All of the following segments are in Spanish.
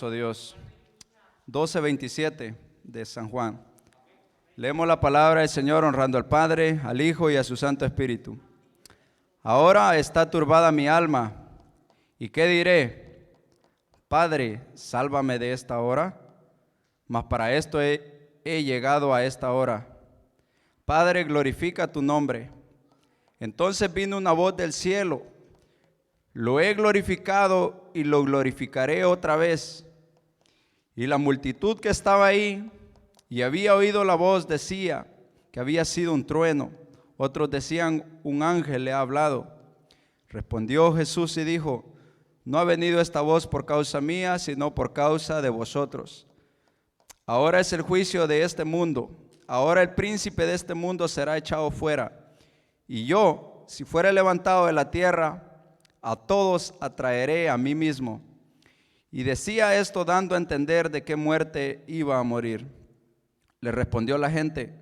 Dios. 12:27 de San Juan. Leemos la palabra del Señor honrando al Padre, al Hijo y a su Santo Espíritu. Ahora está turbada mi alma. ¿Y qué diré? Padre, sálvame de esta hora. Mas para esto he llegado a esta hora. Padre, glorifica tu nombre. Entonces vino una voz del cielo. Lo he glorificado y lo glorificaré otra vez. Y la multitud que estaba ahí y había oído la voz decía que había sido un trueno. Otros decían, un ángel le ha hablado. Respondió Jesús y dijo, no ha venido esta voz por causa mía, sino por causa de vosotros. Ahora es el juicio de este mundo. Ahora el príncipe de este mundo será echado fuera. Y yo, si fuere levantado de la tierra, a todos atraeré a mí mismo. Y decía esto dando a entender de qué muerte iba a morir. Le respondió la gente,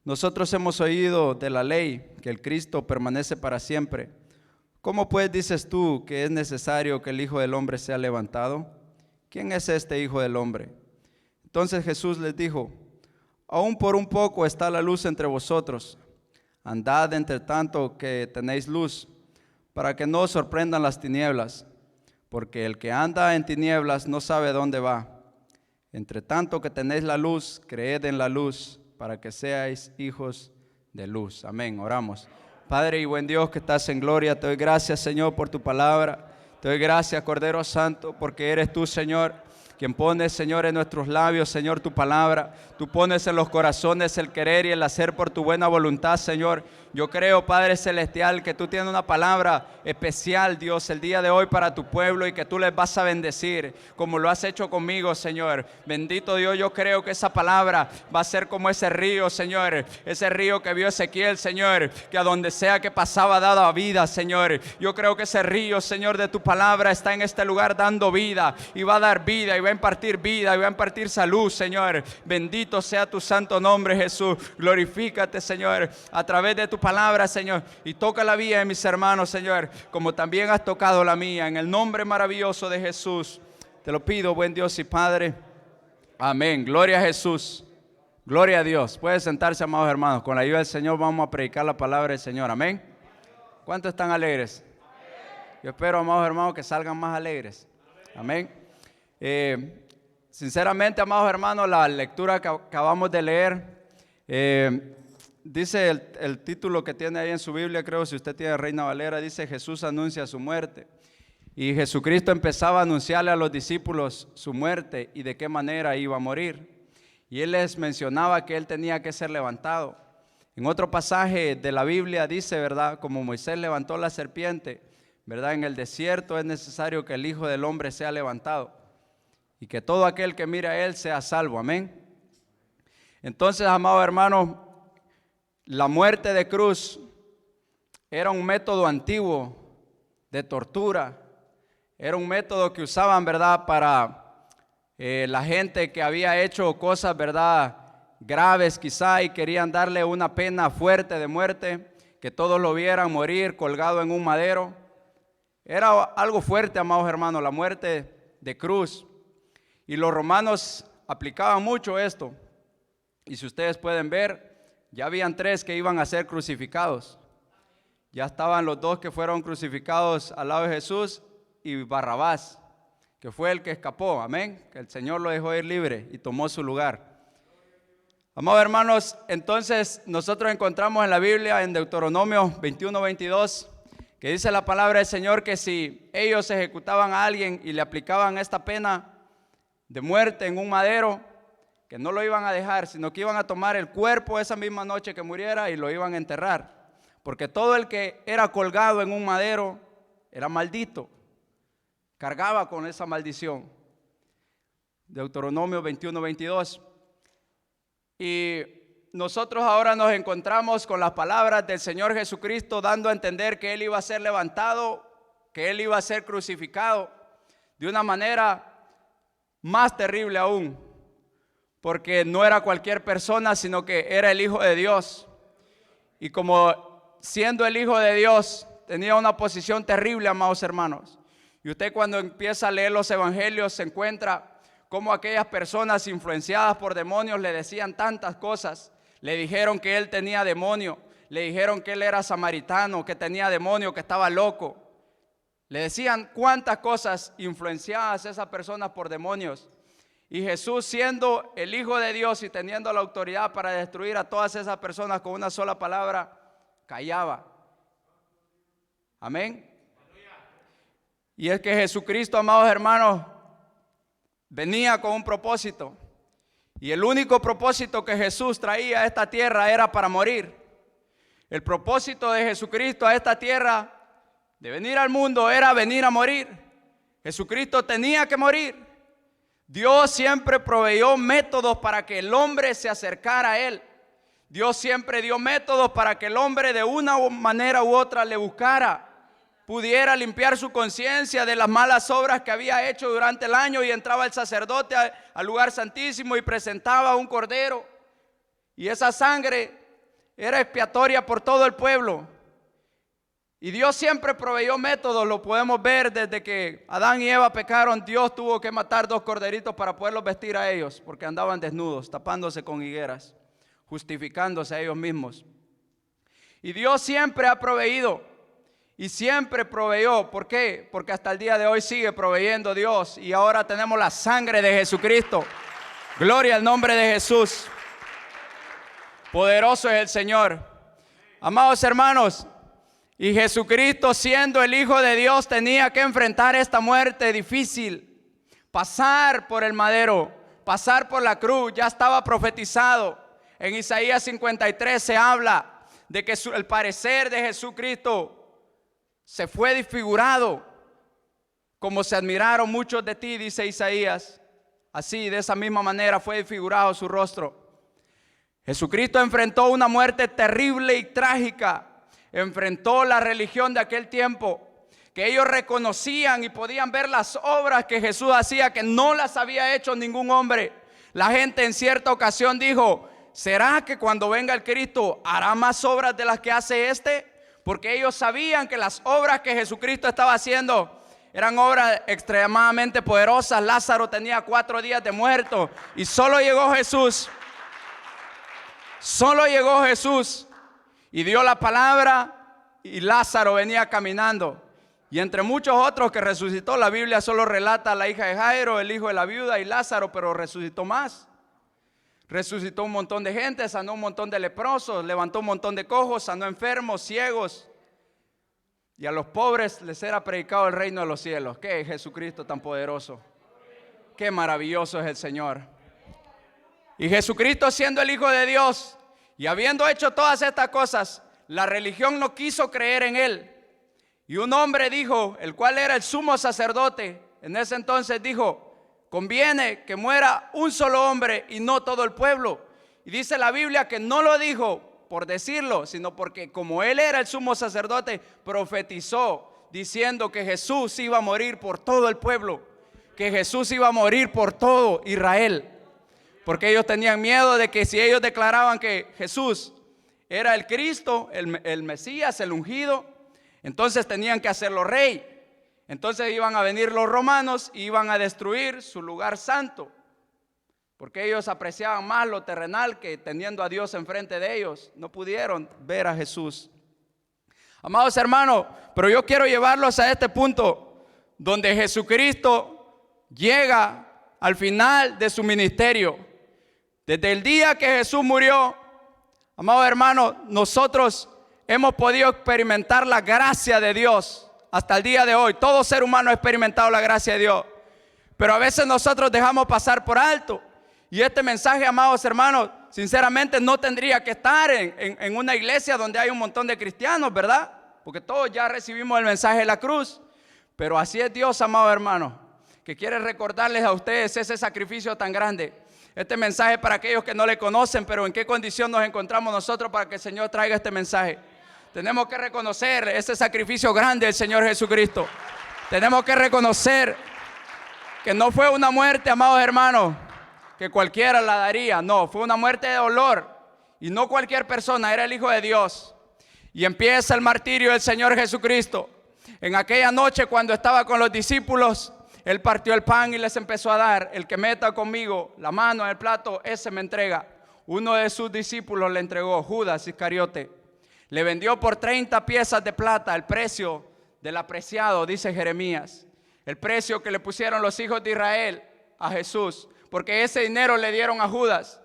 nosotros hemos oído de la ley que el Cristo permanece para siempre. ¿Cómo pues dices tú que es necesario que el Hijo del Hombre sea levantado? ¿Quién es este Hijo del Hombre? Entonces Jesús les dijo, aún por un poco está la luz entre vosotros. Andad entre tanto que tenéis luz, para que no os sorprendan las tinieblas, porque el que anda en tinieblas no sabe dónde va. Entre tanto que tenéis la luz, creed en la luz, para que seáis hijos de luz. Amén, oramos. Padre y buen Dios que estás en gloria, te doy gracias, Señor, por tu palabra. Te doy gracias, Cordero Santo, porque eres tú, Señor, quien pones, Señor, en nuestros labios, Señor, tu palabra. Tú pones en los corazones el querer y el hacer por tu buena voluntad, Señor. Yo creo, Padre Celestial, que tú tienes una palabra especial, Dios, el día de hoy para tu pueblo y que tú les vas a bendecir, como lo has hecho conmigo, Señor. Bendito Dios, yo creo que esa palabra va a ser como ese río, Señor. Ese río que vio Ezequiel, Señor, que a donde sea que pasaba daba vida, Señor. Yo creo que ese río, Señor, de tu palabra está en este lugar dando vida y va a dar vida y va a impartir vida y va a impartir salud, Señor. Bendito sea tu santo nombre, Jesús. Glorifícate, Señor, a través de tu palabra, Señor, y toca la vida de mis hermanos, Señor, como también has tocado la mía, en el nombre maravilloso de Jesús. Te lo pido, buen Dios y Padre. Amén. Gloria a Jesús. Gloria a Dios. Puede sentarse, amados hermanos. Con la ayuda del Señor vamos a predicar la palabra del Señor. Amén. ¿Cuántos están alegres? Yo espero, amados hermanos, que salgan más alegres. Amén. Sinceramente, amados hermanos, la lectura que acabamos de leer, dice el título que tiene ahí en su Biblia, creo, si usted tiene Reina Valera, dice Jesús anuncia su muerte. Y Jesucristo empezaba a anunciarle a los discípulos su muerte y de qué manera iba a morir. Y Él les mencionaba que Él tenía que ser levantado. En otro pasaje de la Biblia dice, ¿verdad? Como Moisés levantó la serpiente, ¿verdad? En el desierto es necesario que el Hijo del Hombre sea levantado y que todo aquel que mire a Él sea salvo. Amén. Entonces, amados hermanos, la muerte de cruz era un método antiguo de tortura, era un método que usaban, ¿verdad?, para la gente que había hecho cosas, ¿verdad?, graves quizá y querían darle una pena fuerte de muerte, que todos lo vieran morir colgado en un madero. Era algo fuerte, amados hermanos, la muerte de cruz. Y los romanos aplicaban mucho esto. Y si ustedes pueden ver, ya habían 3 que iban a ser crucificados. Ya estaban los 2 que fueron crucificados al lado de Jesús y Barrabás, que fue el que escapó, amén, que el Señor lo dejó ir libre y tomó su lugar. Amados hermanos, entonces nosotros encontramos en la Biblia, en Deuteronomio 21:22, que dice la palabra del Señor que si ellos ejecutaban a alguien y le aplicaban esta pena de muerte en un madero, que no lo iban a dejar, sino que iban a tomar el cuerpo esa misma noche que muriera y lo iban a enterrar. Porque todo el que era colgado en un madero era maldito, cargaba con esa maldición. Deuteronomio 21:22. Y nosotros ahora nos encontramos con las palabras del Señor Jesucristo dando a entender que Él iba a ser levantado, que Él iba a ser crucificado de una manera más terrible aún. Porque no era cualquier persona, sino que era el Hijo de Dios. Y como siendo el Hijo de Dios, tenía una posición terrible, amados hermanos. Y Y usted cuando empieza a leer los evangelios se encuentra cómo aquellas personas influenciadas por demonios le decían tantas cosas. Le dijeron que él tenía demonio, le dijeron que él era samaritano, que tenía demonio, que estaba loco. Le decían cuántas cosas influenciadas esas personas por demonios. Y Jesús, siendo el Hijo de Dios y teniendo la autoridad para destruir a todas esas personas con una sola palabra, callaba. Amén. Y es que Jesucristo, amados hermanos, venía con un propósito. Y el único propósito que Jesús traía a esta tierra era para morir. El propósito de Jesucristo a esta tierra de venir al mundo era venir a morir. Jesucristo tenía que morir. Dios siempre proveyó métodos para que el hombre se acercara a Él. Dios siempre dio métodos para que el hombre de una manera u otra le buscara, pudiera limpiar su conciencia de las malas obras que había hecho durante el año, y entraba el sacerdote al lugar santísimo y presentaba un cordero, y esa sangre era expiatoria por todo el pueblo. Y Dios siempre proveyó métodos, lo podemos ver desde que Adán y Eva pecaron. Dios tuvo que matar 2 corderitos para poderlos vestir a ellos, porque andaban desnudos, tapándose con higueras, justificándose a ellos mismos. Y Dios siempre ha proveído y siempre proveyó. ¿Por qué? Porque hasta el día de hoy sigue proveyendo Dios, y ahora tenemos la sangre de Jesucristo. Gloria al nombre de Jesús. Poderoso es el Señor. Amados hermanos, y Jesucristo, siendo el Hijo de Dios, tenía que enfrentar esta muerte difícil, pasar por el madero, pasar por la cruz. Ya estaba profetizado. En Isaías 53 se habla de que el parecer de Jesucristo se fue disfigurado, como se admiraron muchos de ti, dice Isaías. Así, de esa misma manera fue disfigurado su rostro. Jesucristo enfrentó una muerte terrible y trágica. Enfrentó la religión de aquel tiempo, que ellos reconocían y podían ver las obras que Jesús hacía, que no las había hecho ningún hombre. La gente en cierta ocasión dijo: ¿será que cuando venga el Cristo hará más obras de las que hace este? Porque ellos sabían que las obras que Jesucristo estaba haciendo eran obras extremadamente poderosas. Lázaro tenía 4 días de muerto, y solo llegó Jesús. Solo llegó Jesús y dio la palabra, y Lázaro venía caminando. Y entre muchos otros que resucitó, la Biblia solo relata a la hija de Jairo, el hijo de la viuda, y Lázaro, pero resucitó más. Resucitó un montón de gente, sanó un montón de leprosos, levantó un montón de cojos, sanó enfermos, ciegos. Y a los pobres les era predicado el reino de los cielos. ¡Qué Jesucristo tan poderoso! ¡Qué maravilloso es el Señor! Y Jesucristo, siendo el Hijo de Dios y habiendo hecho todas estas cosas, la religión no quiso creer en Él. Y un hombre dijo, el cual era el sumo sacerdote, en ese entonces dijo: conviene que muera un solo hombre y no todo el pueblo. Y dice la Biblia que no lo dijo por decirlo, sino porque como él era el sumo sacerdote, profetizó diciendo que Jesús iba a morir por todo el pueblo, que Jesús iba a morir por todo Israel. Porque ellos tenían miedo de que si ellos declaraban que Jesús era el Cristo, el Mesías, el ungido, entonces tenían que hacerlo rey. Entonces iban a venir los romanos y iban a destruir su lugar santo, porque ellos apreciaban más lo terrenal que teniendo a Dios enfrente de ellos. No pudieron ver a Jesús. Amados hermanos, pero yo quiero llevarlos a este punto donde Jesucristo llega al final de su ministerio. Desde el día que Jesús murió, amados hermanos, nosotros hemos podido experimentar la gracia de Dios hasta el día de hoy. Todo ser humano ha experimentado la gracia de Dios, pero a veces nosotros dejamos pasar por alto. Y este mensaje, amados hermanos, sinceramente no tendría que estar en una iglesia donde hay un montón de cristianos, ¿verdad? Porque todos ya recibimos el mensaje de la cruz. Pero así es Dios, amados hermanos, que quiere recordarles a ustedes ese sacrificio tan grande. Este mensaje para aquellos que no le conocen, pero en qué condición nos encontramos nosotros para que el Señor traiga este mensaje. Tenemos que reconocer ese sacrificio grande del Señor Jesucristo. Tenemos que reconocer que no fue una muerte, amados hermanos, que cualquiera la daría. No, fue una muerte de dolor. Y no cualquier persona, era el Hijo de Dios. Y empieza el martirio del Señor Jesucristo. En aquella noche cuando estaba con los discípulos, Él partió el pan y les empezó a dar: el que meta conmigo la mano en el plato, ese me entrega. Uno de sus discípulos le entregó, Judas Iscariote. Le vendió por 30 piezas de plata, el precio del apreciado, dice Jeremías. El precio que le pusieron los hijos de Israel a Jesús, porque ese dinero le dieron a Judas.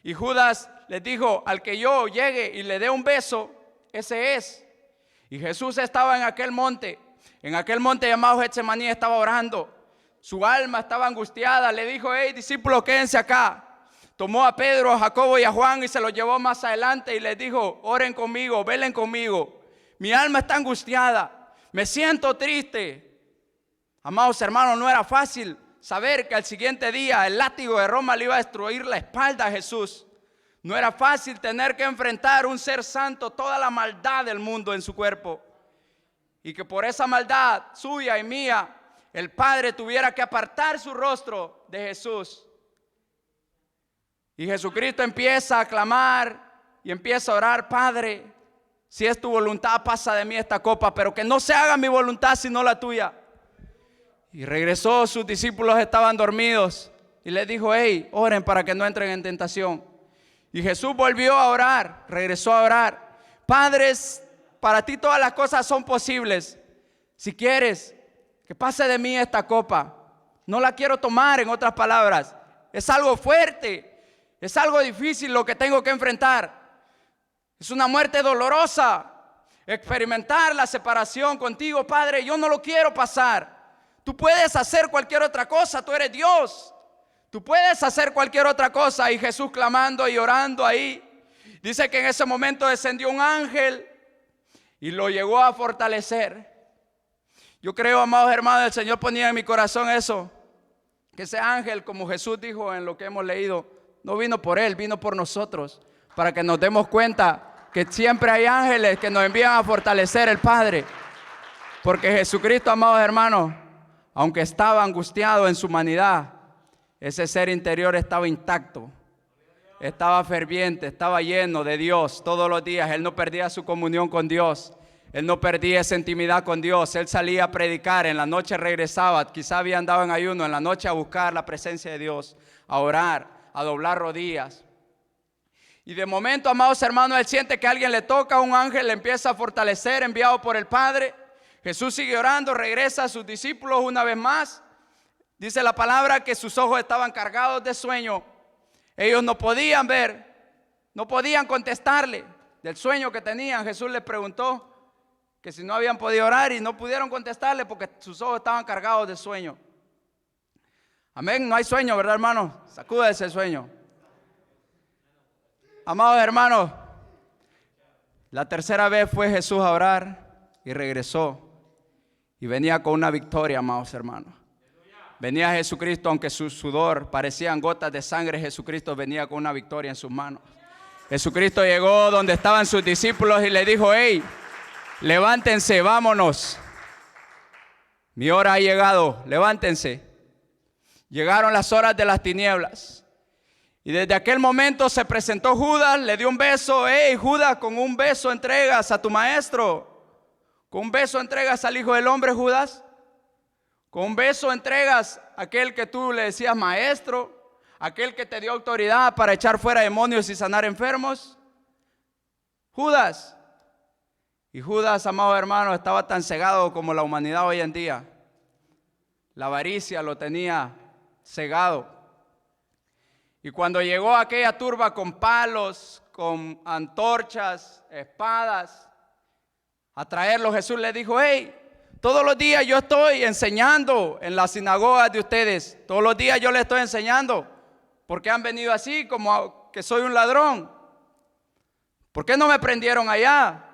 Y Judas les dijo: al que yo llegue y le dé un beso, ese es. Y Jesús estaba en aquel monte llamado Getsemaní, estaba orando. Su alma estaba angustiada. Le dijo: hey, discípulos, quédense acá. Tomó a Pedro, a Jacobo y a Juan y se los llevó más adelante y les dijo: oren conmigo, velen conmigo. Mi alma está angustiada, me siento triste. Amados hermanos, no era fácil saber que al siguiente día el látigo de Roma le iba a destruir la espalda a Jesús. No era fácil tener que enfrentar un ser santo toda la maldad del mundo en su cuerpo. Y que por esa maldad suya y mía, el Padre tuviera que apartar su rostro de Jesús. Y Jesucristo empieza a clamar y empieza a orar: Padre, si es tu voluntad, pasa de mí esta copa, pero que no se haga mi voluntad sino la tuya. Y regresó, sus discípulos estaban dormidos y les dijo: hey, oren para que no entren en tentación. Y Jesús volvió a orar, regresó a orar: Padres, para ti todas las cosas son posibles. Si quieres que pase de mí esta copa, no la quiero tomar. En otras palabras, es algo fuerte. Es algo difícil lo que tengo que enfrentar. Es una muerte dolorosa. Experimentar la separación contigo, Padre, yo no lo quiero pasar. Tú puedes hacer cualquier otra cosa, tú eres Dios. Tú puedes hacer cualquier otra cosa. Y Jesús clamando y orando ahí. Dice que en ese momento descendió un ángel y lo llegó a fortalecer. Yo creo, amados hermanos, el Señor ponía en mi corazón eso. Que ese ángel, como Jesús dijo en lo que hemos leído, no vino por él, vino por nosotros, para que nos demos cuenta que siempre hay ángeles que nos envían a fortalecer el Padre. Porque Jesucristo, amados hermanos, aunque estaba angustiado en su humanidad, ese ser interior estaba intacto, estaba ferviente, estaba lleno de Dios todos los días. Él no perdía su comunión con Dios, él no perdía esa intimidad con Dios. Él salía a predicar, en la noche regresaba, quizá había andado en ayuno, en la noche a buscar la presencia de Dios, a orar, a doblar rodillas. Y de momento, amados hermanos, él siente que alguien le toca, un ángel le empieza a fortalecer, enviado por el Padre. Jesús sigue orando, regresa a sus discípulos una vez más. Dice la palabra que sus ojos estaban cargados de sueño. Ellos no podían ver, no podían contestarle del sueño que tenían. Jesús les preguntó que si no habían podido orar y no pudieron contestarle porque sus ojos estaban cargados de sueño. Amén, no hay sueño, ¿verdad, hermano? Sacude ese sueño. Amados hermanos, la tercera vez fue Jesús a orar y regresó. Y venía con una victoria, amados hermanos. Venía Jesucristo, aunque su sudor parecían gotas de sangre, Jesucristo venía con una victoria en sus manos. Jesucristo llegó donde estaban sus discípulos y le dijo: hey, levántense, vámonos. Mi hora ha llegado, levántense. Llegaron las horas de las tinieblas. Y desde aquel momento se presentó Judas, le dio un beso. Hey, Judas, con un beso entregas a tu maestro. Con un beso entregas al Hijo del Hombre, Judas. Con un beso entregas a aquel que tú le decías maestro, aquel que te dio autoridad para echar fuera demonios y sanar enfermos. Judas. Y Judas, amado hermano, estaba tan cegado como la humanidad hoy en día. La avaricia lo tenía cegado. Y cuando llegó aquella turba con palos, con antorchas, espadas, a traerlo, Jesús le dijo: hey, todos los días yo estoy enseñando en las sinagogas de ustedes. Todos los días yo les estoy enseñando. ¿Por qué han venido así como que soy un ladrón? ¿Por qué no me prendieron allá?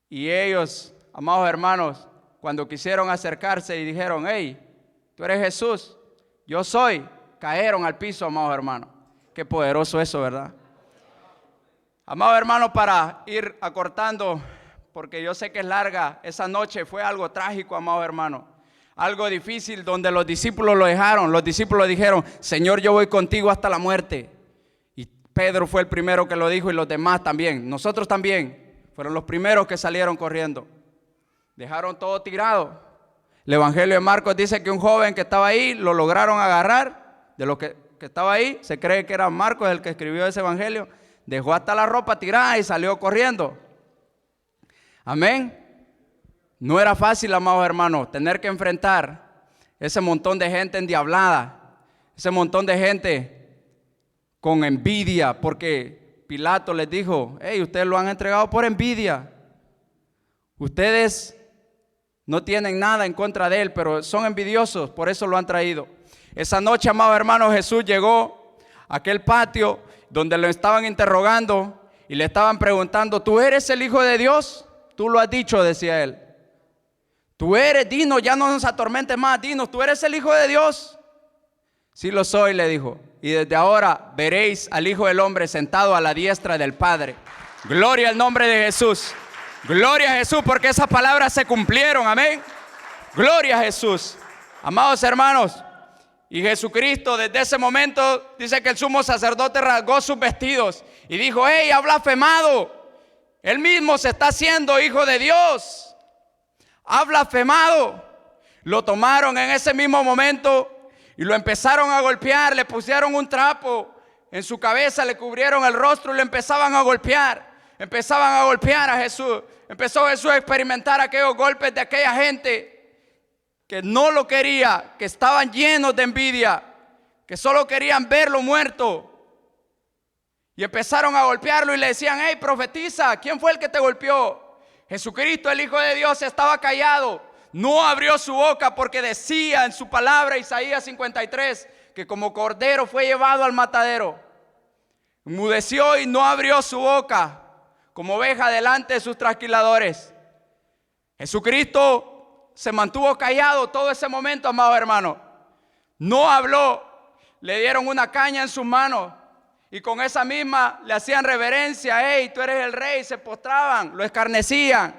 Y ellos, amados hermanos, cuando quisieron acercarse y dijeron: hey, tú eres Jesús, yo soy, cayeron al piso, amados hermanos. Qué poderoso eso, ¿verdad? Amados hermanos, para ir acortando, porque yo sé que es larga, esa noche fue algo trágico, amados hermanos. Algo difícil donde los discípulos lo dejaron. Los discípulos dijeron: Señor, yo voy contigo hasta la muerte. Y Pedro fue el primero que lo dijo y los demás también. Nosotros también fueron los primeros que salieron corriendo. Dejaron todo tirado. El Evangelio de Marcos dice que un joven que estaba ahí lo lograron agarrar, de lo que estaba ahí, se cree que era Marcos el que escribió ese Evangelio, dejó hasta la ropa tirada y salió corriendo. Amén. No era fácil, amados hermanos, tener que enfrentar ese montón de gente endiablada, ese montón de gente con envidia, porque Pilato les dijo: hey, ustedes lo han entregado por envidia. Ustedes no tienen nada en contra de él, pero son envidiosos, por eso lo han traído. Esa noche, amados hermanos, Jesús llegó a aquel patio donde lo estaban interrogando y le estaban preguntando: ¿tú eres el Hijo de Dios? Tú lo has dicho, decía él. Tú eres, dinos, ya no nos atormentes más, dinos, ¿tú eres el Hijo de Dios? Sí lo soy, le dijo, y desde ahora veréis al Hijo del Hombre sentado a la diestra del Padre. Gloria al nombre de Jesús. Gloria a Jesús, porque esas palabras se cumplieron, amén. Gloria a Jesús. Amados hermanos, y Jesucristo desde ese momento dice que el sumo sacerdote rasgó sus vestidos y dijo: hey, ha blasfemado. Él mismo se está haciendo Hijo de Dios. Ha blasfemado. Lo tomaron en ese mismo momento y lo empezaron a golpear. Le pusieron un trapo en su cabeza, le cubrieron el rostro y le empezaban a golpear. Empezaban a golpear a Jesús. Empezó Jesús a experimentar aquellos golpes de aquella gente que no lo quería, que estaban llenos de envidia, que solo querían verlo muerto. Y empezaron a golpearlo y le decían: hey, profetiza, ¿quién fue el que te golpeó? Jesucristo, el Hijo de Dios, estaba callado. No abrió su boca porque decía en su palabra, Isaías 53, que como cordero fue llevado al matadero. Enmudeció y no abrió su boca, como oveja delante de sus trasquiladores. Jesucristo se mantuvo callado todo ese momento, amado hermano. No habló. Le dieron una caña en sus manos y con esa misma le hacían reverencia. Hey, tú eres el rey. Se postraban, lo escarnecían.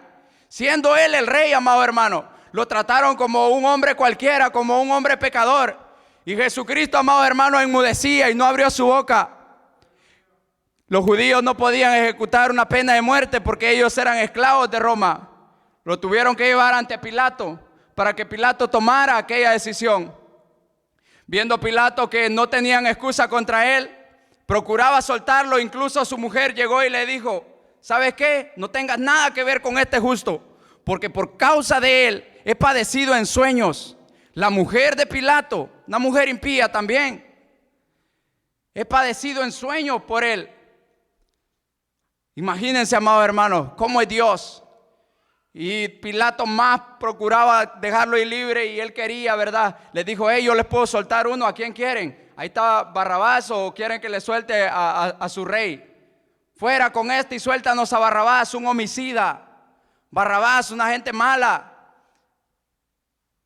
Siendo él el rey, amado hermano, lo trataron como un hombre cualquiera, como un hombre pecador. Y Jesucristo, amado hermano, enmudecía y no abrió su boca. Los judíos no podían ejecutar una pena de muerte porque ellos eran esclavos de Roma. Lo tuvieron que llevar ante Pilato para que Pilato tomara aquella decisión. Viendo Pilato que no tenían excusa contra él, procuraba soltarlo. Incluso su mujer llegó y le dijo: ¿sabes qué? No tengas nada que ver con este justo, porque por causa de él he padecido en sueños. La mujer de Pilato, una mujer impía también, he padecido en sueños por él. Imagínense, amados hermanos, cómo es Dios. Y Pilato más procuraba dejarlo ir libre y él quería, ¿verdad? Les dijo: hey, yo les puedo soltar uno, ¿a quién quieren? Ahí está Barrabás, o quieren que le suelte a su rey. Fuera con este y suéltanos a Barrabás, un homicida. Barrabás, una gente mala.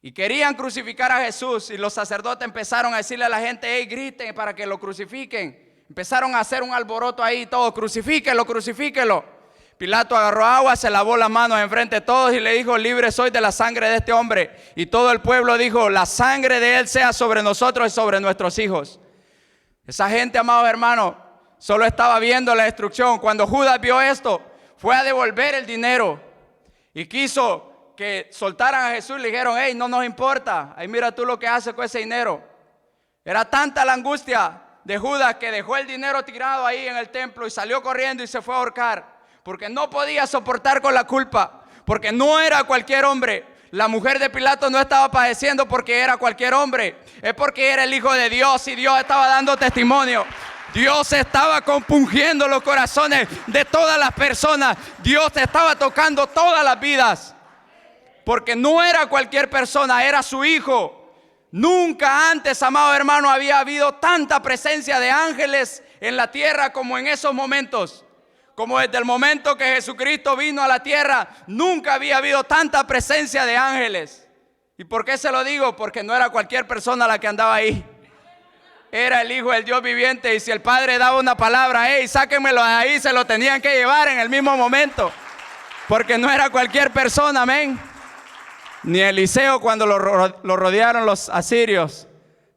Y querían crucificar a Jesús y los sacerdotes empezaron a decirle a la gente: hey, griten para que lo crucifiquen. Empezaron a hacer un alboroto ahí, todo: crucifíquelo, crucifíquelo. Pilato agarró agua, se lavó las manos enfrente de todos y le dijo: libre soy de la sangre de este hombre. Y todo el pueblo dijo: la sangre de él sea sobre nosotros y sobre nuestros hijos. Esa gente, amados hermanos, solo estaba viendo la destrucción. Cuando Judas vio esto, fue a devolver el dinero y quiso que soltaran a Jesús. Le dijeron: hey, no nos importa, ahí mira tú lo que haces con ese dinero. Era tanta la angustia de Judas que dejó el dinero tirado ahí en el templo y salió corriendo y se fue a ahorcar, porque no podía soportar con la culpa, porque no era cualquier hombre. La mujer de Pilato no estaba padeciendo porque era cualquier hombre, es porque era el Hijo de Dios y Dios estaba dando testimonio. Dios estaba compungiendo los corazones de todas las personas. Dios estaba tocando todas las vidas, porque no era cualquier persona, era su Hijo. Nunca antes, amado hermano, había habido tanta presencia de ángeles en la tierra como en esos momentos. Como desde el momento que Jesucristo vino a la tierra, nunca había habido tanta presencia de ángeles. ¿Y por qué se lo digo? Porque no era cualquier persona la que andaba ahí. Era el Hijo del Dios viviente. Y si el Padre daba una palabra: hey, sáquenmelo de ahí, se lo tenían que llevar en el mismo momento, porque no era cualquier persona, amén. Ni Eliseo cuando lo rodearon los asirios.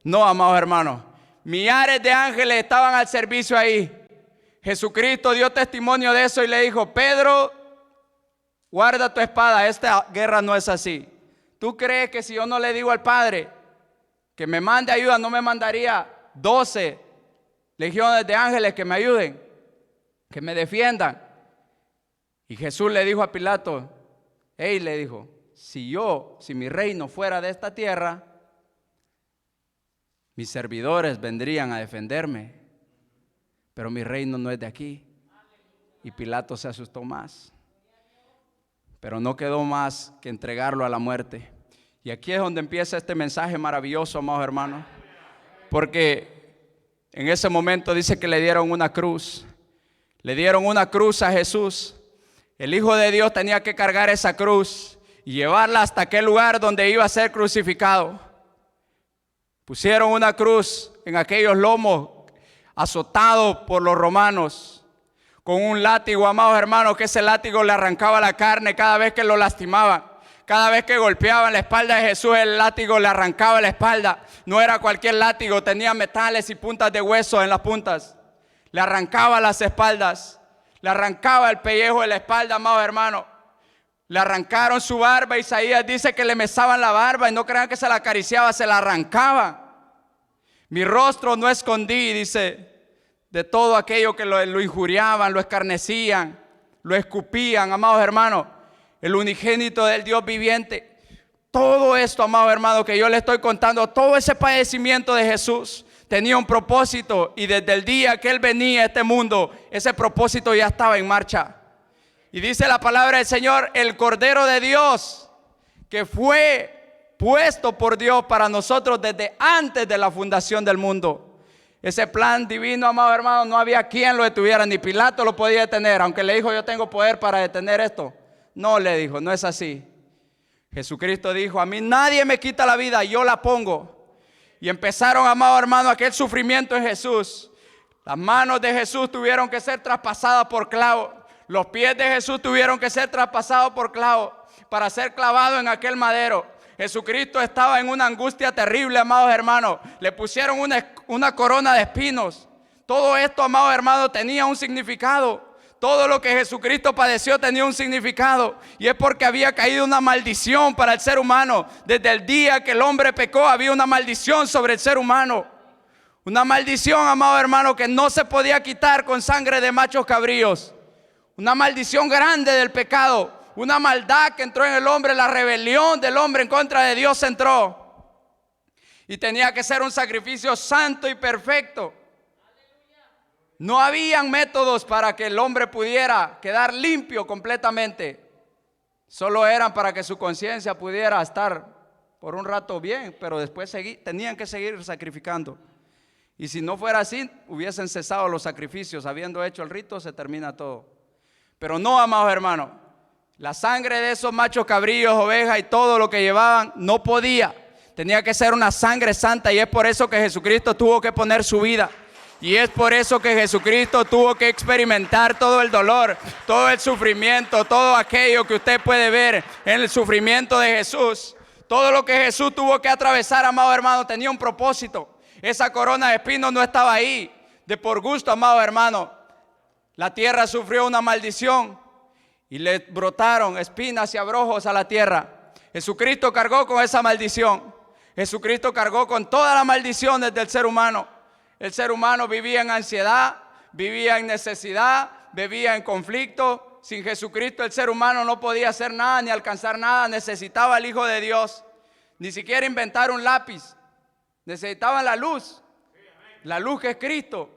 No, amados hermanos, millares de ángeles estaban al servicio ahí. Jesucristo dio testimonio de eso y le dijo: Pedro, guarda tu espada, esta guerra no es así. ¿Tú crees que si yo no le digo al Padre que me mande ayuda, no me mandaría 12 legiones de ángeles que me ayuden, que me defiendan? Y Jesús le dijo a Pilato, le dijo, si mi reino fuera de esta tierra, mis servidores vendrían a defenderme, pero mi reino no es de aquí. Y Pilato se asustó más, pero no quedó más que entregarlo a la muerte. Y aquí es donde empieza este mensaje maravilloso, amados hermanos, porque en ese momento dice que le dieron una cruz a Jesús. El Hijo de Dios tenía que cargar esa cruz y llevarla hasta aquel lugar donde iba a ser crucificado. Pusieron una cruz en aquellos lomos, azotados por los romanos, con un látigo, amados hermanos, que ese látigo le arrancaba la carne cada vez que lo lastimaban. Cada vez que golpeaban la espalda de Jesús, el látigo le arrancaba la espalda. No era cualquier látigo, tenía metales y puntas de hueso en las puntas. Le arrancaba las espaldas, le arrancaba el pellejo de la espalda, amados hermanos. Le arrancaron su barba. Isaías dice que le mesaban la barba, y no crean que se la acariciaba, se la arrancaba. Mi rostro no escondí, dice, de todo aquello que lo injuriaban, lo escarnecían, lo escupían, amados hermanos. El unigénito del Dios viviente. Todo esto, amados hermanos, que yo le estoy contando, todo ese padecimiento de Jesús tenía un propósito, y desde el día que Él venía a este mundo, ese propósito ya estaba en marcha. Y dice la palabra del Señor, el Cordero de Dios, que fue puesto por Dios para nosotros desde antes de la fundación del mundo. Ese plan divino, amados hermanos, no había quien lo detuviera, ni Pilato lo podía detener, aunque le dijo, yo tengo poder para detener esto. No, le dijo, no es así. Jesucristo dijo, a mí nadie me quita la vida, yo la pongo. Y empezaron, amados hermanos, aquel sufrimiento en Jesús. Las manos de Jesús tuvieron que ser traspasadas por clavo. Los pies de Jesús tuvieron que ser traspasados por clavo para ser clavado en aquel madero. Jesucristo estaba en una angustia terrible, amados hermanos. Le pusieron una corona de espinos. Todo esto, amados hermanos, tenía un significado. Todo lo que Jesucristo padeció tenía un significado, y es porque había caído una maldición para el ser humano. Desde el día que el hombre pecó había una maldición sobre el ser humano. Una maldición, amado hermano, que no se podía quitar con sangre de machos cabríos. Una maldición grande del pecado, una maldad que entró en el hombre, la rebelión del hombre en contra de Dios entró. Y tenía que ser un sacrificio santo y perfecto. No habían métodos para que el hombre pudiera quedar limpio completamente. Solo eran para que su conciencia pudiera estar por un rato bien, pero después tenían que seguir sacrificando. Y si no fuera así, hubiesen cesado los sacrificios. Habiendo hecho el rito, se termina todo. Pero no, amados hermanos, la sangre de esos machos cabríos, ovejas y todo lo que llevaban no podía. Tenía que ser una sangre santa, y es por eso que Jesucristo tuvo que poner su vida. Y es por eso que Jesucristo tuvo que experimentar todo el dolor, todo el sufrimiento, todo aquello que usted puede ver en el sufrimiento de Jesús. Todo lo que Jesús tuvo que atravesar, amado hermano, tenía un propósito. Esa corona de espinos no estaba ahí de por gusto, amado hermano. La tierra sufrió una maldición y le brotaron espinas y abrojos a la tierra. Jesucristo cargó con esa maldición. Jesucristo cargó con todas las maldiciones del ser humano. El ser humano vivía en ansiedad, vivía en necesidad, vivía en conflicto. Sin Jesucristo el ser humano no podía hacer nada ni alcanzar nada. Necesitaba al Hijo de Dios. Ni siquiera inventar un lápiz. Necesitaban la luz que es Cristo.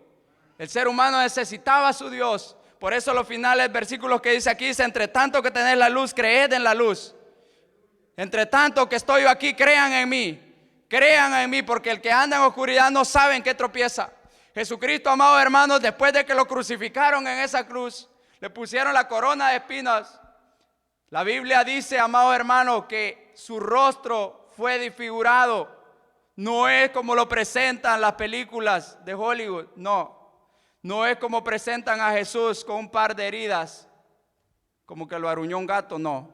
El ser humano necesitaba a su Dios. Por eso los finales versículos que dice aquí dice, entre tanto que tenéis la luz, creed en la luz. Entre tanto que estoy yo aquí, crean en mí. Crean en mí, porque el que anda en oscuridad no sabe en qué tropieza. Jesucristo, amados hermanos, después de que lo crucificaron en esa cruz, le pusieron la corona de espinas. La Biblia dice, amados hermanos, que su rostro fue desfigurado. No es como lo presentan las películas de Hollywood, no es como presentan a Jesús con un par de heridas, como que lo aruñó un gato, no.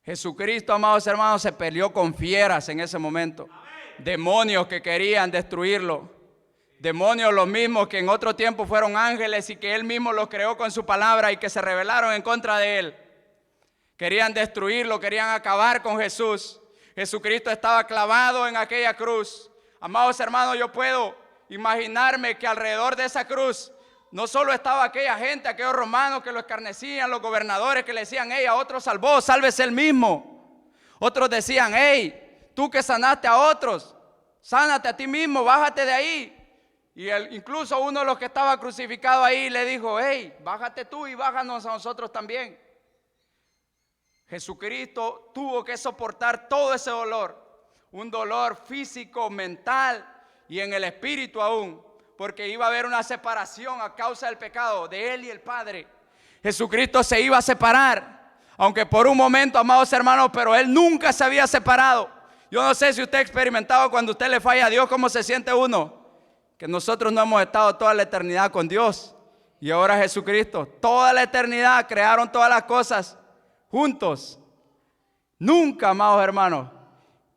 Jesucristo, amados hermanos, se peleó con fieras en ese momento. Demonios que querían destruirlo. Demonios los mismos que en otro tiempo fueron ángeles y que Él mismo los creó con su palabra y que se rebelaron en contra de Él. Querían destruirlo, querían acabar con Jesús. Jesucristo estaba clavado en aquella cruz. Amados hermanos, yo puedo imaginarme que alrededor de esa cruz no solo estaba aquella gente, aquellos romanos que lo escarnecían, los gobernadores que le decían, hey, a otro salvó, sálvese él mismo. Otros decían, hey, tú que sanaste a otros, sánate a ti mismo, bájate de ahí. Y incluso uno de los que estaba crucificado ahí le dijo, hey, bájate tú y bájanos a nosotros también. Jesucristo tuvo que soportar todo ese dolor, un dolor físico, mental y en el espíritu aún, porque iba a haber una separación a causa del pecado de él y el Padre. Jesucristo se iba a separar, aunque por un momento, amados hermanos, pero él nunca se había separado. Yo no sé si usted ha experimentado cuando usted le falla a Dios, cómo se siente uno, que nosotros no hemos estado toda la eternidad con Dios y ahora Jesucristo, toda la eternidad crearon todas las cosas juntos, nunca, amados hermanos,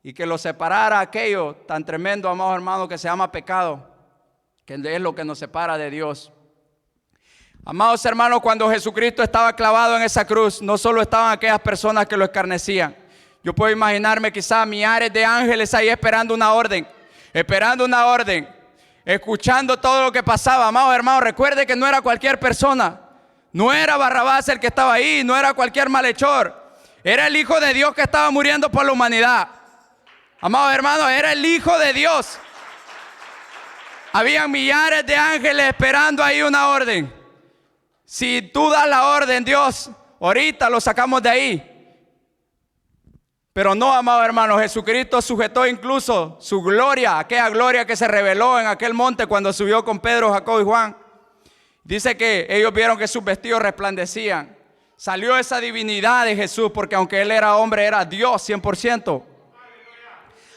y que lo separara aquello tan tremendo, amados hermanos, que se llama pecado, que es lo que nos separa de Dios. Amados hermanos, cuando Jesucristo estaba clavado en esa cruz, no solo estaban aquellas personas que lo escarnecían. Yo puedo imaginarme quizás millares de ángeles ahí esperando una orden, escuchando todo lo que pasaba. Amados hermanos, recuerde que no era cualquier persona. No era Barrabás el que estaba ahí, no era cualquier malhechor. Era el Hijo de Dios que estaba muriendo por la humanidad. Amados hermanos, era el Hijo de Dios. Habían millares de ángeles esperando ahí una orden. Si tú das la orden, Dios, ahorita lo sacamos de ahí. Pero no, amados hermanos, Jesucristo sujetó incluso su gloria, aquella gloria que se reveló en aquel monte cuando subió con Pedro, Jacob y Juan. Dice que ellos vieron que sus vestidos resplandecían. Salió esa divinidad de Jesús, porque aunque él era hombre, era Dios 100%.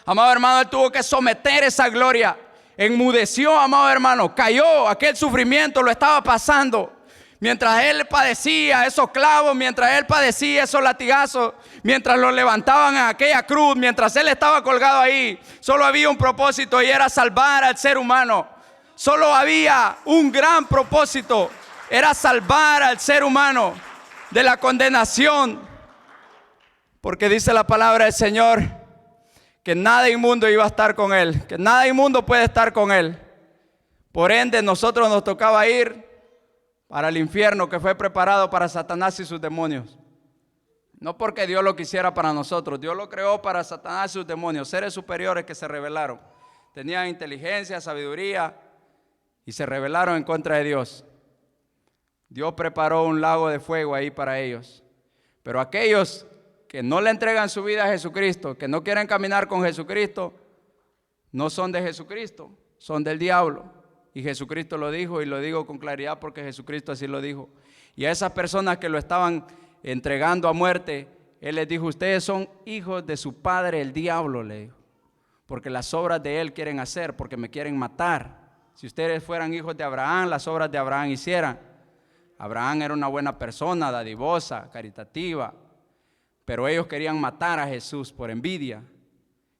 Amado hermano, él tuvo que someter esa gloria. Enmudeció, amado hermano, cayó, aquel sufrimiento lo estaba pasando. Mientras él padecía esos clavos, mientras él padecía esos latigazos, mientras lo levantaban en aquella cruz, mientras él estaba colgado ahí, solo había un propósito y era salvar al ser humano. Solo había un gran propósito, era salvar al ser humano de la condenación. Porque dice la palabra del Señor que nada inmundo iba a estar con él, que nada inmundo puede estar con él. Por ende, nosotros nos tocaba ir para el infierno que fue preparado para Satanás y sus demonios. No porque Dios lo quisiera para nosotros, Dios lo creó para Satanás y sus demonios, seres superiores que se rebelaron. Tenían inteligencia, sabiduría y se rebelaron en contra de Dios. Dios preparó un lago de fuego ahí para ellos. Pero aquellos que no le entregan su vida a Jesucristo, que no quieren caminar con Jesucristo, no son de Jesucristo, son del diablo. Y Jesucristo lo dijo, y lo digo con claridad porque Jesucristo así lo dijo. Y a esas personas que lo estaban entregando a muerte, Él les dijo, ustedes son hijos de su padre el diablo, le dijo. Porque las obras de él quieren hacer, porque me quieren matar. Si ustedes fueran hijos de Abraham, las obras de Abraham hicieran. Abraham era una buena persona, dadivosa, caritativa. Pero ellos querían matar a Jesús por envidia.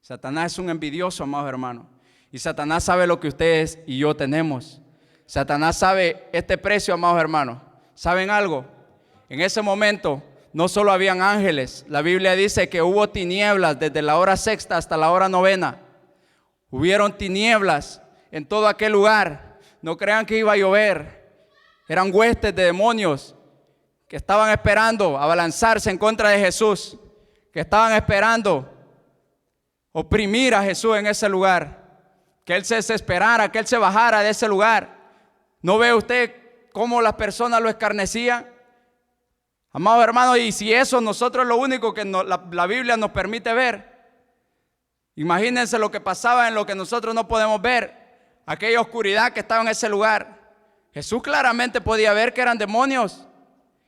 Satanás es un envidioso, amados hermanos. Y Satanás sabe lo que ustedes y yo tenemos. Satanás sabe este precio, amados hermanos. ¿Saben algo? En ese momento no solo habían ángeles. La Biblia dice que hubo tinieblas desde la hora sexta hasta la hora novena. Hubieron tinieblas en todo aquel lugar. No crean que iba a llover. Eran huestes de demonios que estaban esperando abalanzarse en contra de Jesús, que estaban esperando oprimir a Jesús en ese lugar, que Él se desesperara, que Él se bajara de ese lugar. ¿No ve usted cómo las personas lo escarnecían? Amados hermanos, y si eso nosotros es lo único que la Biblia nos permite ver, imagínense lo que pasaba en lo que nosotros no podemos ver, aquella oscuridad que estaba en ese lugar. Jesús claramente podía ver que eran demonios.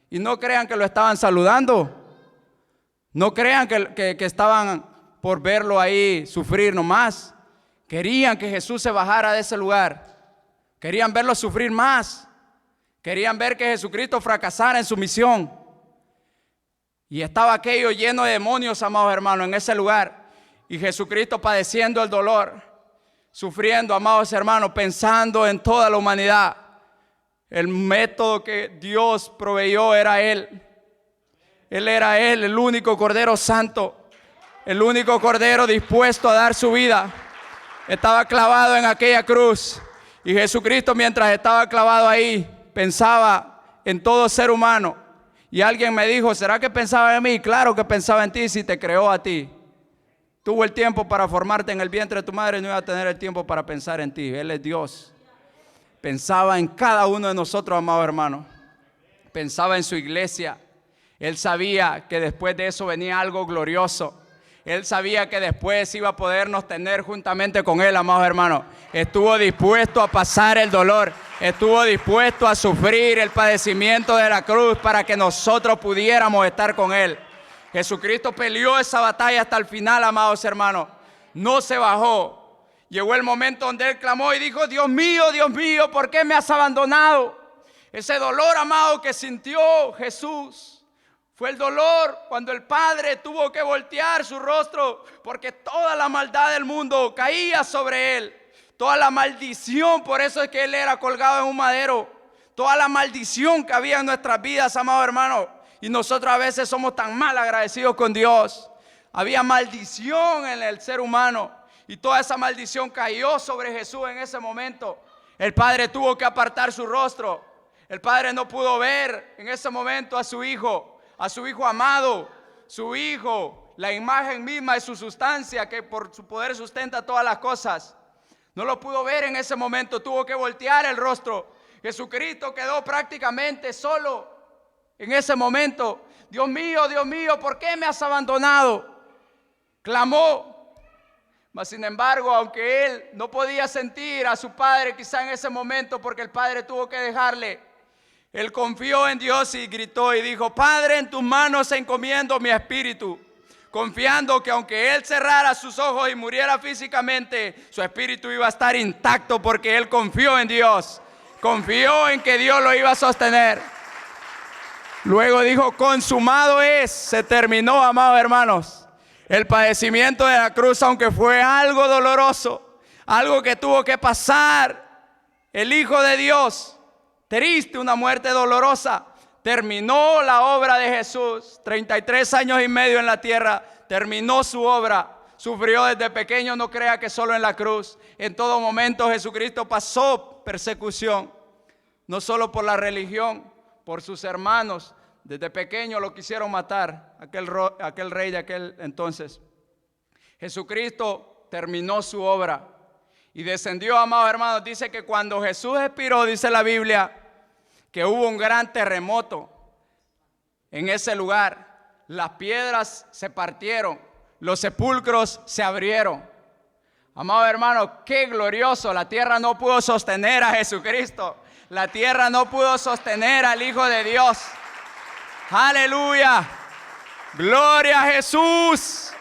Y no crean que lo estaban saludando. No crean que estaban por verlo ahí sufrir nomás. Querían que Jesús se bajara de ese lugar. Querían verlo sufrir más. Querían ver que Jesucristo fracasara en su misión. Y estaba aquello lleno de demonios, amados hermanos, en ese lugar. Y Jesucristo padeciendo el dolor, sufriendo, amados hermanos, pensando en toda la humanidad. El método que Dios proveyó era Él. Él era el único Cordero Santo, el único Cordero dispuesto a dar su vida. Estaba clavado en aquella cruz. Y Jesucristo, mientras estaba clavado ahí, pensaba en todo ser humano. Y alguien me dijo, ¿será que pensaba en mí? Claro que pensaba en ti si te creó a ti. Tuvo el tiempo para formarte en el vientre de tu madre y no iba a tener el tiempo para pensar en ti. Él es Dios. Pensaba en cada uno de nosotros, amados hermanos. Pensaba en su iglesia. Él sabía que después de eso venía algo glorioso. Él sabía que después iba a podernos tener juntamente con Él, amados hermanos. Estuvo dispuesto a pasar el dolor. Estuvo dispuesto a sufrir el padecimiento de la cruz para que nosotros pudiéramos estar con Él. Jesucristo peleó esa batalla hasta el final, amados hermanos. No se bajó. Llegó el momento donde Él clamó y dijo, Dios mío, ¿por qué me has abandonado? Ese dolor, amado, que sintió Jesús fue el dolor cuando el Padre tuvo que voltear su rostro porque toda la maldad del mundo caía sobre Él. Toda la maldición, por eso es que Él era colgado en un madero. Toda la maldición que había en nuestras vidas, amados hermanos. Y nosotros a veces somos tan mal agradecidos con Dios. Había maldición en el ser humano y toda esa maldición cayó sobre Jesús en ese momento. El Padre tuvo que apartar su rostro. El Padre no pudo ver en ese momento a su Hijo amado, su Hijo, la imagen misma de su sustancia que por su poder sustenta todas las cosas. No lo pudo ver en ese momento, tuvo que voltear el rostro. Jesucristo quedó prácticamente solo en ese momento. Dios mío, ¿por qué me has abandonado? Clamó. Mas sin embargo, aunque él no podía sentir a su Padre quizá en ese momento porque el Padre tuvo que dejarle, él confió en Dios y gritó y dijo, Padre, en tus manos encomiendo mi espíritu. Confiando que aunque él cerrara sus ojos y muriera físicamente, su espíritu iba a estar intacto porque él confió en Dios. Confió en que Dios lo iba a sostener. Luego dijo, consumado es, se terminó, amados hermanos. El padecimiento de la cruz, aunque fue algo doloroso, algo que tuvo que pasar el Hijo de Dios, triste, una muerte dolorosa, terminó la obra de Jesús. 33 años y medio en la tierra, terminó su obra. Sufrió desde pequeño, no crea que solo en la cruz. En todo momento Jesucristo pasó persecución, no solo por la religión, por sus hermanos. Desde pequeño lo quisieron matar, aquel rey de aquel entonces. Jesucristo terminó su obra y descendió, amados hermanos. Dice que cuando Jesús expiró, dice la Biblia, que hubo un gran terremoto en ese lugar. Las piedras se partieron, los sepulcros se abrieron. Amados hermanos, qué glorioso. La tierra no pudo sostener a Jesucristo. La tierra no pudo sostener al Hijo de Dios. Aleluya. Gloria a Jesús.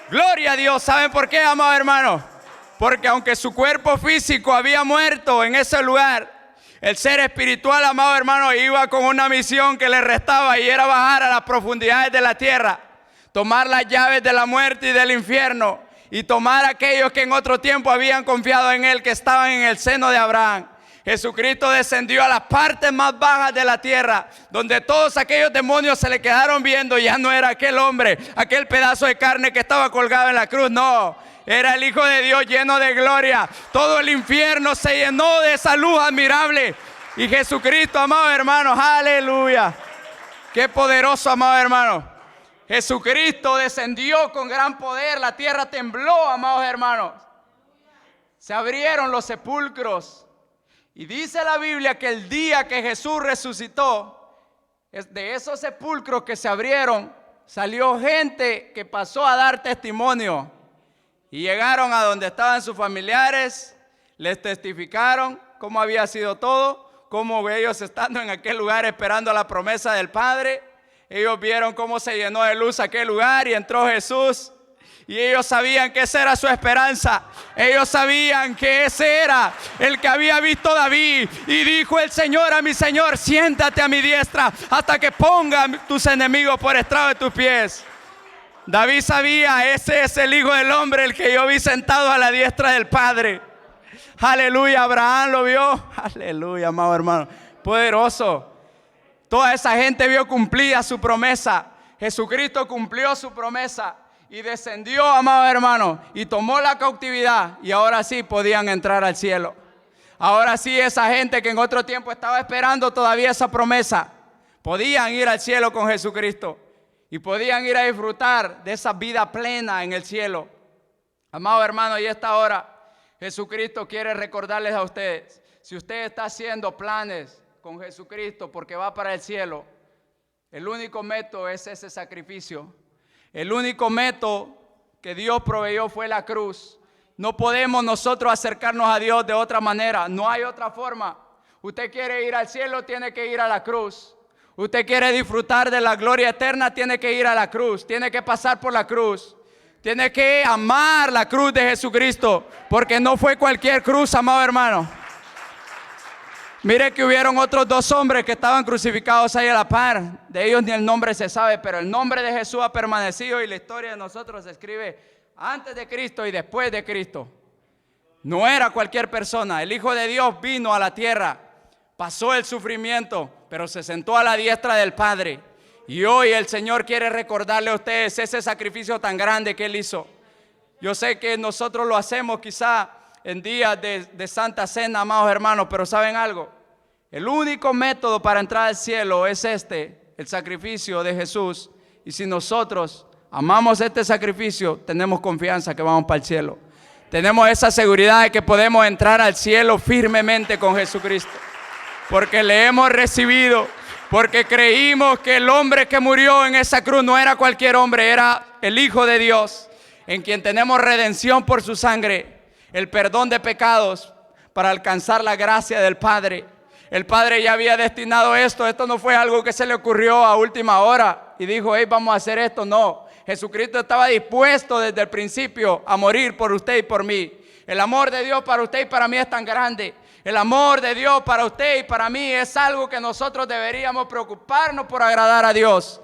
Gloria a Dios. ¿Saben por qué, amados hermanos? Porque aunque su cuerpo físico había muerto en ese lugar, el ser espiritual, amado hermano, iba con una misión que le restaba y era bajar a las profundidades de la tierra, tomar las llaves de la muerte y del infierno y tomar a aquellos que en otro tiempo habían confiado en Él, que estaban en el seno de Abraham. Jesucristo descendió a las partes más bajas de la tierra, donde todos aquellos demonios se le quedaron viendo. Ya no era aquel hombre, aquel pedazo de carne que estaba colgado en la cruz, no. Era el Hijo de Dios lleno de gloria. Todo el infierno se llenó de esa luz admirable. Y Jesucristo, amados hermanos, aleluya. Qué poderoso, amados hermanos. Jesucristo descendió con gran poder. La tierra tembló, amados hermanos. Se abrieron los sepulcros. Y dice la Biblia que el día que Jesús resucitó, de esos sepulcros que se abrieron, salió gente que pasó a dar testimonio. Y llegaron a donde estaban sus familiares, les testificaron cómo había sido todo, cómo ellos estando en aquel lugar esperando la promesa del Padre, ellos vieron cómo se llenó de luz aquel lugar y entró Jesús. Y ellos sabían que esa era su esperanza. Ellos sabían que ese era el que había visto David. Y dijo el Señor a mi Señor, siéntate a mi diestra hasta que ponga tus enemigos por estrado de tus pies. David sabía, ese es el Hijo del Hombre, el que yo vi sentado a la diestra del Padre. Aleluya, Abraham lo vio. Aleluya, amado hermano. Poderoso. Toda esa gente vio cumplida su promesa. Jesucristo cumplió su promesa y descendió, amado hermano, y tomó la cautividad, y ahora sí podían entrar al cielo. Ahora sí, esa gente que en otro tiempo estaba esperando todavía esa promesa, podían ir al cielo con Jesucristo y podían ir a disfrutar de esa vida plena en el cielo. Amado hermano, y esta hora Jesucristo quiere recordarles a ustedes, si usted está haciendo planes con Jesucristo porque va para el cielo, el único método es ese sacrificio. El único método que Dios proveyó fue la cruz. No podemos nosotros acercarnos a Dios de otra manera. No hay otra forma. Usted quiere ir al cielo, tiene que ir a la cruz. Usted quiere disfrutar de la gloria eterna, tiene que ir a la cruz. Tiene que pasar por la cruz. Tiene que amar la cruz de Jesucristo, porque no fue cualquier cruz, amado hermano. Mire que hubieron otros 2 hombres que estaban crucificados ahí a la par. De ellos ni el nombre se sabe, pero el nombre de Jesús ha permanecido y la historia de nosotros se escribe antes de Cristo y después de Cristo. No era cualquier persona. El Hijo de Dios vino a la tierra, pasó el sufrimiento, pero se sentó a la diestra del Padre. Y hoy el Señor quiere recordarle a ustedes ese sacrificio tan grande que Él hizo. Yo sé que nosotros lo hacemos quizá en días de Santa Cena, amados hermanos, pero ¿saben algo? El único método para entrar al cielo es el sacrificio de Jesús. Y si nosotros amamos este sacrificio, tenemos confianza que vamos para el cielo. Tenemos esa seguridad de que podemos entrar al cielo firmemente con Jesucristo, porque le hemos recibido, porque creímos que el hombre que murió en esa cruz no era cualquier hombre, era el Hijo de Dios, en quien tenemos redención por su sangre, el perdón de pecados para alcanzar la gracia del Padre. El Padre ya había destinado esto no fue algo que se le ocurrió a última hora y dijo, hey, vamos a hacer esto. No, Jesucristo estaba dispuesto desde el principio a morir por usted y por mí. El amor de Dios para usted y para mí es tan grande. El amor de Dios para usted y para mí es algo que nosotros deberíamos preocuparnos por agradar a Dios.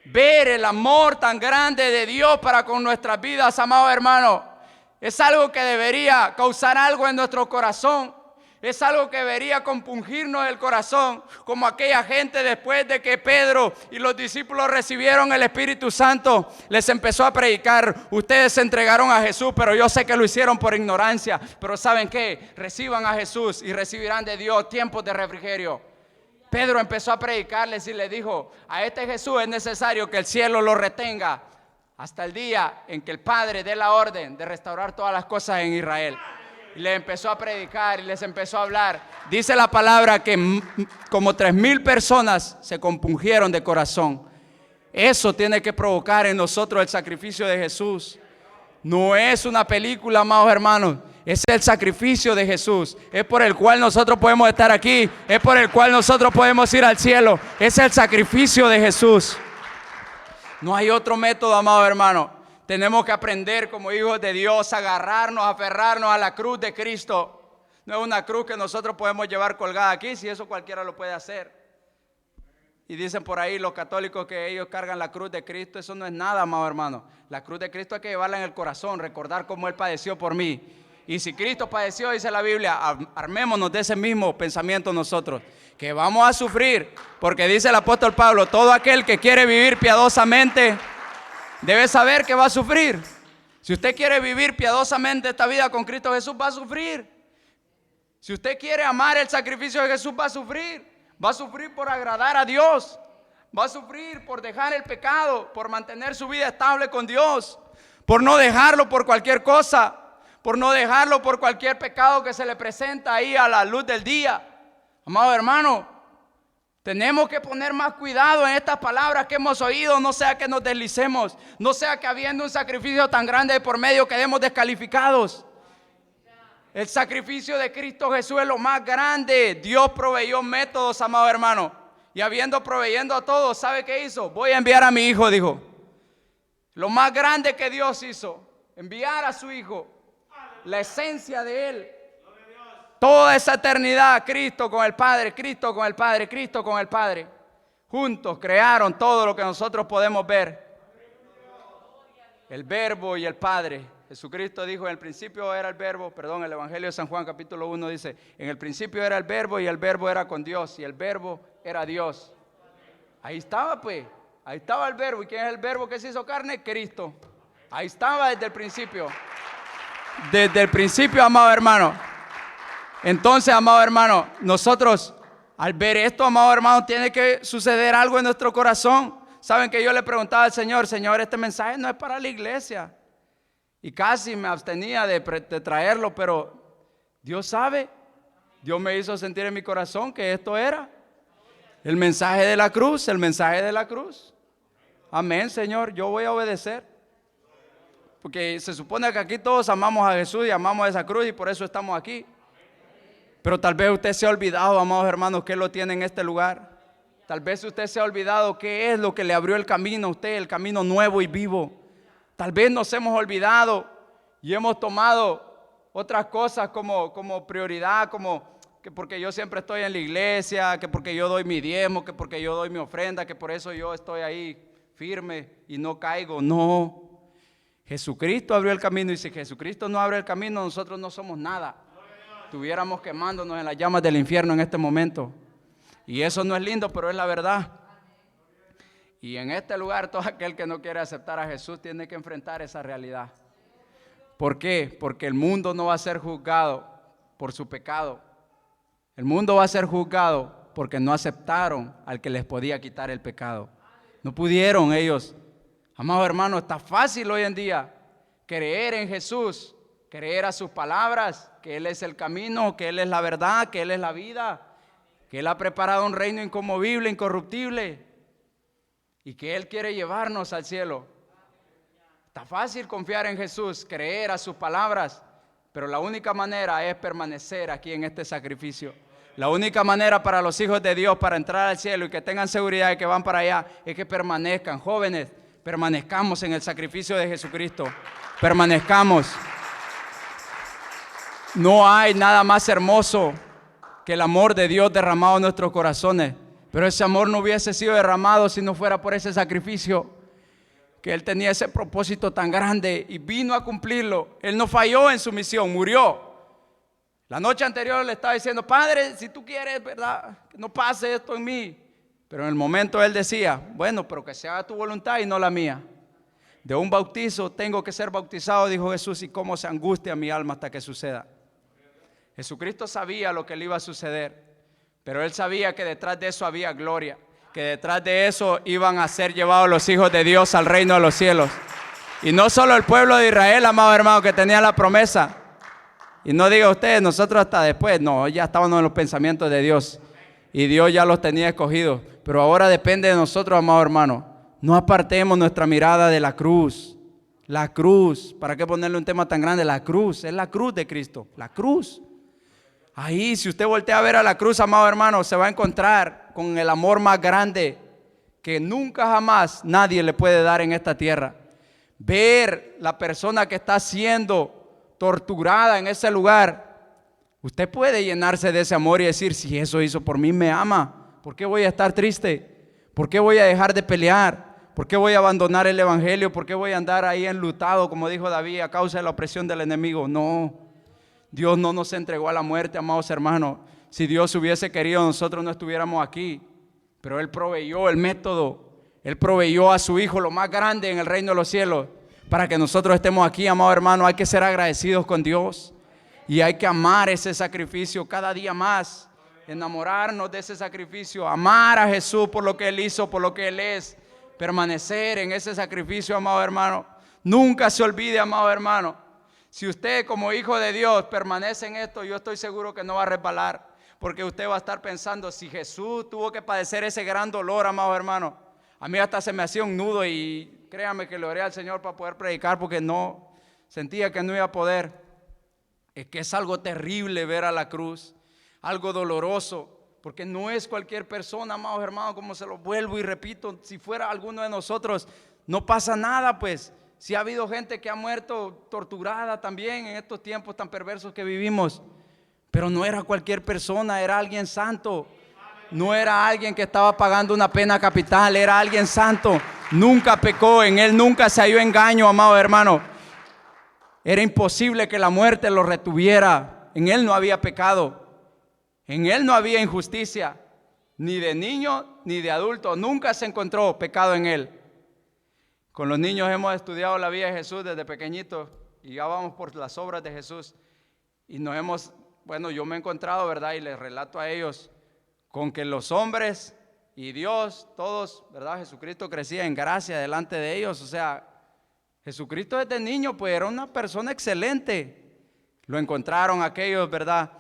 Ver el amor tan grande de Dios para con nuestras vidas, amados hermanos, es algo que debería causar algo en nuestro corazón. Es algo que debería compungirnos el corazón, como aquella gente después de que Pedro y los discípulos recibieron el Espíritu Santo, les empezó a predicar. Ustedes se entregaron a Jesús, pero yo sé que lo hicieron por ignorancia. Pero ¿saben qué? Reciban a Jesús y recibirán de Dios tiempos de refrigerio. Pedro empezó a predicarles y les dijo, a este Jesús es necesario que el cielo lo retenga hasta el día en que el Padre dé la orden de restaurar todas las cosas en Israel. Y les empezó a predicar y les empezó a hablar. Dice la palabra que como 3,000 personas se compungieron de corazón. Eso tiene que provocar en nosotros el sacrificio de Jesús. No es una película, amados hermanos. Es el sacrificio de Jesús. Es por el cual nosotros podemos estar aquí. Es por el cual nosotros podemos ir al cielo. Es el sacrificio de Jesús. No hay otro método, amados hermanos. Tenemos que aprender como hijos de Dios, agarrarnos, aferrarnos a la cruz de Cristo. No es una cruz que nosotros podemos llevar colgada aquí, si eso cualquiera lo puede hacer. Y dicen por ahí los católicos que ellos cargan la cruz de Cristo. Eso no es nada, amado hermano. La cruz de Cristo hay que llevarla en el corazón, recordar cómo Él padeció por mí. Y si Cristo padeció, dice la Biblia, armémonos de ese mismo pensamiento nosotros, que vamos a sufrir, porque dice el apóstol Pablo, todo aquel que quiere vivir piadosamente debe saber que va a sufrir. Si usted quiere vivir piadosamente esta vida con Cristo Jesús, va a sufrir. Si usted quiere amar el sacrificio de Jesús, va a sufrir. Va a sufrir por agradar a Dios. Va a sufrir por dejar el pecado, por mantener su vida estable con Dios, por no dejarlo por cualquier cosa, por no dejarlo por cualquier pecado que se le presenta ahí a la luz del día. Amado hermano, tenemos que poner más cuidado en estas palabras que hemos oído, no sea que nos deslicemos, no sea que habiendo un sacrificio tan grande de por medio quedemos descalificados. El sacrificio de Cristo Jesús es lo más grande. Dios proveyó métodos, amado hermano, y habiendo proveyendo a todos, ¿sabe qué hizo? Voy a enviar a mi hijo, dijo. Lo más grande que Dios hizo, enviar a su hijo, la esencia de Él. Toda esa eternidad, Cristo con el Padre, Cristo con el Padre, Cristo con el Padre. Juntos crearon todo lo que nosotros podemos ver. El Verbo y el Padre. Jesucristo dijo, en el principio era el Verbo, el Evangelio de San Juan capítulo 1 dice, en el principio era el Verbo y el Verbo era con Dios y el Verbo era Dios. Ahí estaba pues, Ahí estaba el verbo. ¿Y quién es el verbo que se hizo carne? Cristo. Ahí estaba desde el principio. Desde el principio, amado hermano. Entonces, amado hermano, nosotros al ver esto, amado hermano, tiene que suceder algo en nuestro corazón. Saben que yo le preguntaba al Señor, Señor, este mensaje no es para la iglesia. Y casi me abstenía de traerlo, pero Dios sabe. Dios me hizo sentir en mi corazón que esto era el mensaje de la cruz, el mensaje de la cruz. Amén, Señor, yo voy a obedecer. Porque se supone que aquí todos amamos a Jesús y amamos esa cruz y por eso estamos aquí. Pero tal vez usted se ha olvidado, amados hermanos, que Él lo tiene en este lugar. Tal vez usted se ha olvidado qué es lo que le abrió el camino a usted, el camino nuevo y vivo. Tal vez nos hemos olvidado y hemos tomado otras cosas como prioridad, como que porque yo siempre estoy en la iglesia, que porque yo doy mi diezmo, que porque yo doy mi ofrenda, que por eso yo estoy ahí firme y no caigo. No. Jesucristo abrió el camino y si Jesucristo no abre el camino, nosotros no somos nada. Estuviéramos quemándonos en las llamas del infierno en este momento. Y eso no es lindo, pero es la verdad. Y en este lugar, todo aquel que no quiere aceptar a Jesús tiene que enfrentar esa realidad. ¿Por qué? Porque el mundo no va a ser juzgado por su pecado. El mundo va a ser juzgado porque no aceptaron al que les podía quitar el pecado. No pudieron ellos. Amados hermanos, está fácil hoy en día creer en Jesús, creer a sus palabras, que Él es el camino, que Él es la verdad, que Él es la vida, que Él ha preparado un reino inconmovible, incorruptible y que Él quiere llevarnos al cielo. Está fácil confiar en Jesús, creer a sus palabras, pero la única manera es permanecer aquí en este sacrificio. La única manera para los hijos de Dios para entrar al cielo y que tengan seguridad de que van para allá es que permanezcan, jóvenes, permanezcamos en el sacrificio de Jesucristo, permanezcamos. No hay nada más hermoso que el amor de Dios derramado en nuestros corazones, pero ese amor no hubiese sido derramado si no fuera por ese sacrificio, que Él tenía ese propósito tan grande y vino a cumplirlo. Él no falló en su misión, murió. La noche anterior le estaba diciendo, Padre, si tú quieres, ¿verdad?, que no pase esto en mí. Pero en el momento Él decía, bueno, pero que se haga tu voluntad y no la mía. De un bautizo tengo que ser bautizado, dijo Jesús, y cómo se angustia mi alma hasta que suceda. Jesucristo sabía lo que le iba a suceder, pero Él sabía que detrás de eso había gloria, que detrás de eso iban a ser llevados los hijos de Dios al reino de los cielos. Y no solo el pueblo de Israel, amado hermano, que tenía la promesa. Y no diga usted, nosotros hasta después, no, ya estábamos en los pensamientos de Dios. Y Dios ya los tenía escogidos. Pero ahora depende de nosotros, amado hermano. No apartemos nuestra mirada de la cruz. La cruz, ¿para qué ponerle un tema tan grande? La cruz, es la cruz de Cristo, la cruz. Ahí, si usted voltea a ver a la cruz, amado hermano, se va a encontrar con el amor más grande que nunca jamás nadie le puede dar en esta tierra. Ver la persona que está siendo torturada en ese lugar, usted puede llenarse de ese amor y decir, si eso hizo por mí, me ama. ¿Por qué voy a estar triste? ¿Por qué voy a dejar de pelear? ¿Por qué voy a abandonar el evangelio? ¿Por qué voy a andar ahí enlutado, como dijo David, a causa de la opresión del enemigo? No, Dios no nos entregó a la muerte, amados hermanos. Si Dios hubiese querido, nosotros no estuviéramos aquí. Pero Él proveyó el método. Él proveyó a su Hijo, lo más grande en el reino de los cielos, para que nosotros estemos aquí, amados hermanos. Hay que ser agradecidos con Dios y hay que amar ese sacrificio cada día más, enamorarnos de ese sacrificio, amar a Jesús por lo que Él hizo, por lo que Él es, permanecer en ese sacrificio, amado hermano. Nunca se olvide, amado hermano, si usted como hijo de Dios permanece en esto, yo estoy seguro que no va a resbalar, porque usted va a estar pensando, si Jesús tuvo que padecer ese gran dolor, amado hermano, a mí hasta se me hacía un nudo y créame que le oré al Señor para poder predicar, porque no, sentía que no iba a poder. Es que es algo terrible ver a la cruz, algo doloroso, porque no es cualquier persona, amados hermanos, como se lo vuelvo y repito. Si fuera alguno de nosotros, no pasa nada, pues. Si ha habido gente que ha muerto torturada también en estos tiempos tan perversos que vivimos, pero no era cualquier persona, era alguien santo. No era alguien que estaba pagando una pena capital, era alguien santo. Nunca pecó, en Él nunca se halló engaño, amado hermano. Era imposible que la muerte lo retuviera. En Él no había pecado, en Él no había injusticia. ni de niño ni de adulto, nunca se encontró pecado en él. Con los niños hemos estudiado la vida de Jesús desde pequeñitos y ya vamos por las obras de Jesús. Y yo me he encontrado, ¿verdad? Y les relato a ellos con que los hombres y Dios, todos, ¿verdad? Jesucristo crecía en gracia delante de ellos. O sea, Jesucristo desde niño pues era una persona excelente. Lo encontraron aquellos, ¿verdad?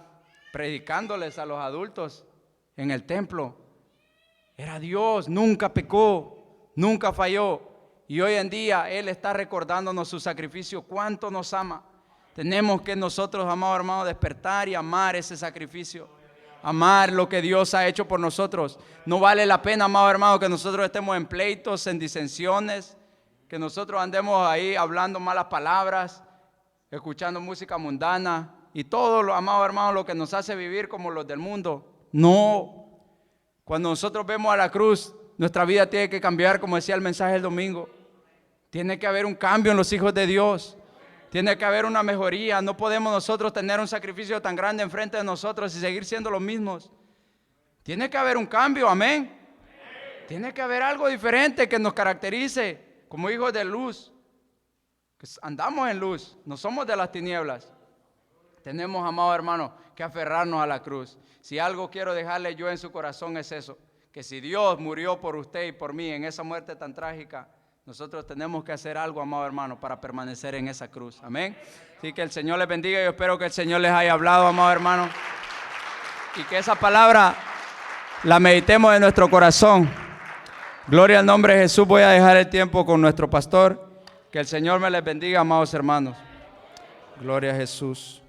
Predicándoles a los adultos en el templo. Era Dios, nunca pecó, nunca falló. Y hoy en día Él está recordándonos su sacrificio, cuánto nos ama. Tenemos que nosotros, amados hermanos, despertar y amar ese sacrificio. Amar lo que Dios ha hecho por nosotros. No vale la pena, amados hermanos, que nosotros estemos en pleitos, en disensiones, que nosotros andemos ahí hablando malas palabras, escuchando música mundana y todo lo, amados hermanos, lo que nos hace vivir como los del mundo. No. Cuando nosotros vemos a la cruz, nuestra vida tiene que cambiar, como decía el mensaje del domingo. Tiene que haber un cambio en los hijos de Dios. Tiene que haber una mejoría. No podemos nosotros tener un sacrificio tan grande enfrente de nosotros y seguir siendo los mismos. Tiene que haber un cambio, amén. Tiene que haber algo diferente que nos caracterice como hijos de luz. Que andamos en luz, no somos de las tinieblas. Tenemos, amados hermanos, que aferrarnos a la cruz. Si algo quiero dejarle yo en su corazón es eso, que si Dios murió por usted y por mí en esa muerte tan trágica, nosotros tenemos que hacer algo, amado hermano, para permanecer en esa cruz. Amén. Así que el Señor les bendiga. Yo espero que el Señor les haya hablado, amado hermano, y que esa palabra la meditemos en nuestro corazón. Gloria al nombre de Jesús. Voy a dejar el tiempo con nuestro pastor. Que el Señor me les bendiga, amados hermanos. Gloria a Jesús.